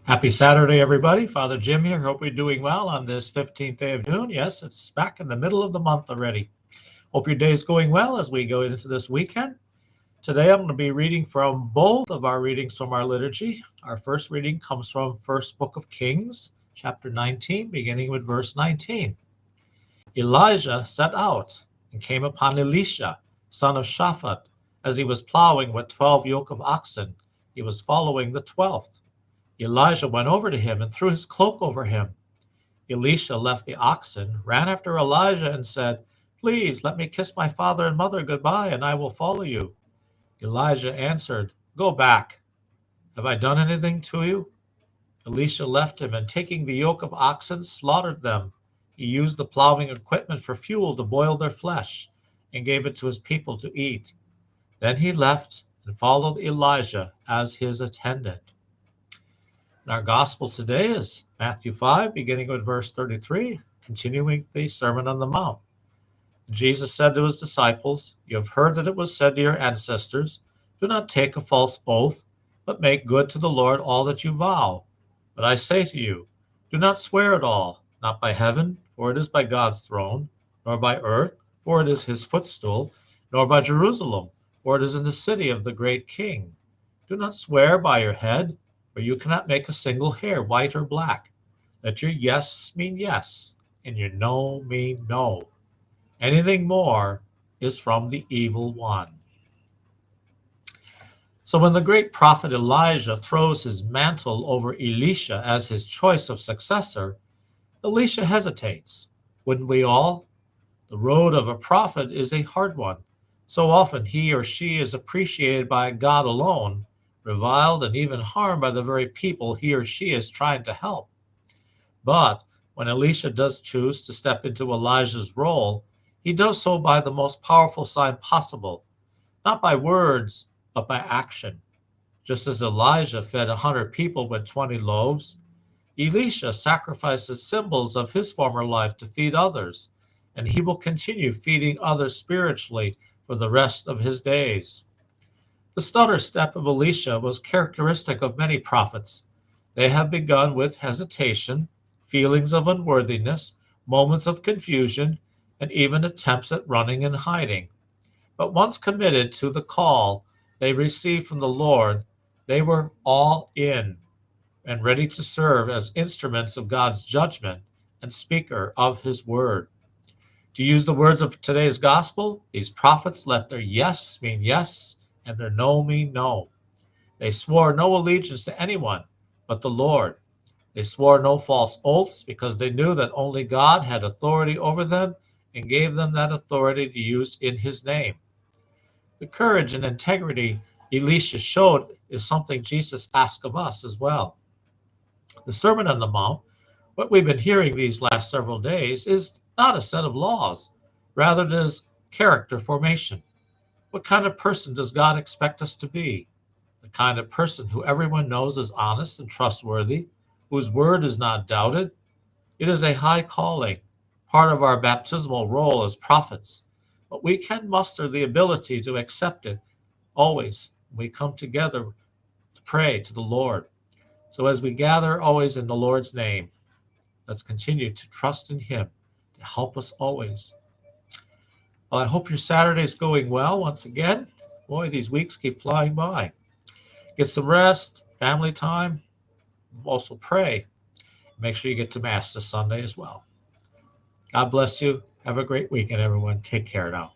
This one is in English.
Happy Saturday, everybody. Father Jim here. Hope you're doing well on this 15th day of June. Yes, it's back in the middle of the month already. Hope your day is going well as we go into this weekend. Today, I'm going to be reading from both of our readings from our liturgy. Our first reading comes from First Book of Kings, chapter 19, beginning with verse 19. Elijah set out and came upon Elisha, son of Shaphat, as he was plowing with 12 yoke of oxen. He was following the 12th. Elijah went over to him and threw his cloak over him. Elisha left the oxen, ran after Elijah, and said, "Please let me kiss my father and mother goodbye, and I will follow you." Elijah answered, "Go back. Have I done anything to you?" Elisha left him, and taking the yoke of oxen, slaughtered them. He used the plowing equipment for fuel to boil their flesh, and gave it to his people to eat. Then he left and followed Elijah as his attendant. And our gospel today is Matthew 5, beginning with verse 33, continuing the Sermon on the Mount. Jesus said to his disciples, "You have heard that it was said to your ancestors, 'Do not take a false oath, but make good to the Lord all that you vow.' But I say to you, do not swear at all, not by heaven, for it is by God's throne, nor by earth, for it is his footstool, nor by Jerusalem, for it is in the city of the great King. Do not swear by your head, for you cannot make a single hair white or black. Let your yes mean yes, and your no mean no. Anything more is from the evil one." So when the great prophet Elijah throws his mantle over Elisha as his choice of successor, Elisha hesitates. Wouldn't we all? The road of a prophet is a hard one. So often he or she is appreciated by God alone, reviled and even harmed by the very people he or she is trying to help. But when Elisha does choose to step into Elijah's role, he does so by the most powerful sign possible, not by words, but by action. Just as Elijah fed 100 people with 20 loaves, Elisha sacrifices symbols of his former life to feed others, and he will continue feeding others spiritually for the rest of his days. The stutter step of Elisha was characteristic of many prophets. They have begun with hesitation, feelings of unworthiness, moments of confusion, and even attempts at running and hiding. But once committed to the call they received from the Lord, they were all in and ready to serve as instruments of God's judgment and speaker of his word. To use the words of today's gospel, these prophets let their yes mean yes and their no mean no. They swore no allegiance to anyone but the Lord. They swore no false oaths because they knew that only God had authority over them and gave them that authority to use in his name. The courage and integrity Elisha showed is something Jesus asks of us as well. The Sermon on the Mount, what we've been hearing these last several days, is not a set of laws. Rather, it is character formation. What kind of person does God expect us to be? The kind of person who everyone knows is honest and trustworthy, whose word is not doubted. It is a high calling, part of our baptismal role as prophets, but we can muster the ability to accept it always when we come together to pray to the Lord. So as we gather always in the Lord's name, let's continue to trust in him to help us always. Well, I hope your Saturday's going well once again. Boy, these weeks keep flying by. Get some rest, family time, also pray. Make sure you get to Mass this Sunday as well. God bless you. Have a great weekend, everyone. Take care now.